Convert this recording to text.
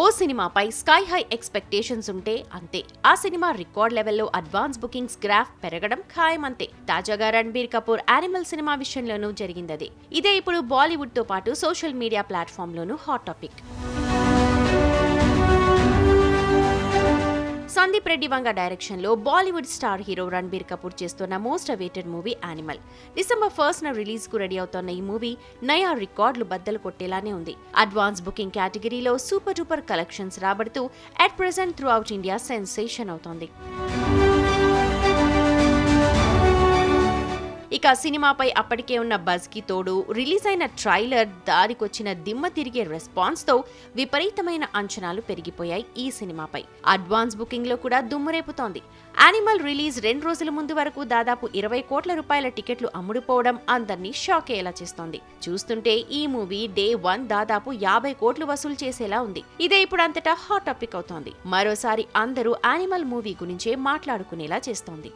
ఓ సినిమాపై sky high expectations ఉంటే అంతే, ఆ సినిమా రికార్డ్ లెవెల్లో అడ్వాన్స్ బుకింగ్స్ గ్రాఫ్ పెరగడం ఖాయమంతే. తాజాగా రణబీర్ కపూర్ యానిమల్ సినిమా విషయంలోనూ జరిగిందదే. ఇదే ఇప్పుడు బాలీవుడ్ తో పాటు సోషల్ మీడియా ప్లాట్ఫామ్ లోనూ hot topic. Sandeep Reddy Vanga direction లో బాలీవుడ్ స్టార్ హీరో రణబీర్ కపూర్ చేస్తున్న most awaited movie Animal. December 1న రిలీజ్ కు రెడీ అవుతున్న ఈ మూవీ నయా రికార్డులు బద్దలు కొట్టేలానే ఉంది. అడ్వాన్స్ బుకింగ్ కేటగిరీలో సూపర్ డూపర్ కలెక్షన్స్ రాబడుతూ at present throughout India sensation అవుతోంది. ఇక సినిమాపై అప్పటికే ఉన్న బజ్ కి తోడు రిలీజ్ అయిన ట్రైలర్, దారికొచ్చిన దిమ్మ తిరిగే రెస్పాన్స్ తో విపరీతమైన అంచనాలు పెరిగిపోయాయి ఈ సినిమాపై. అడ్వాన్స్ బుకింగ్ లో కూడా దుమ్మురేపుతోంది. యానిమల్ రిలీజ్ 2 రోజుల ముందు వరకు దాదాపు 20 కోట్ల రూపాయల టికెట్లు అమ్ముడుపోవడం అందర్నీ షాక్ అయ్యేలా చేస్తోంది. చూస్తుంటే ఈ మూవీ డే 1 దాదాపు 50 కోట్లు వసూలు చేసేలా ఉంది. ఇదే ఇప్పుడు అంతటా హాట్ టాపిక్ అవుతోంది. మరోసారి అందరూ యానిమల్ మూవీ గురించే మాట్లాడుకునేలా చేస్తోంది.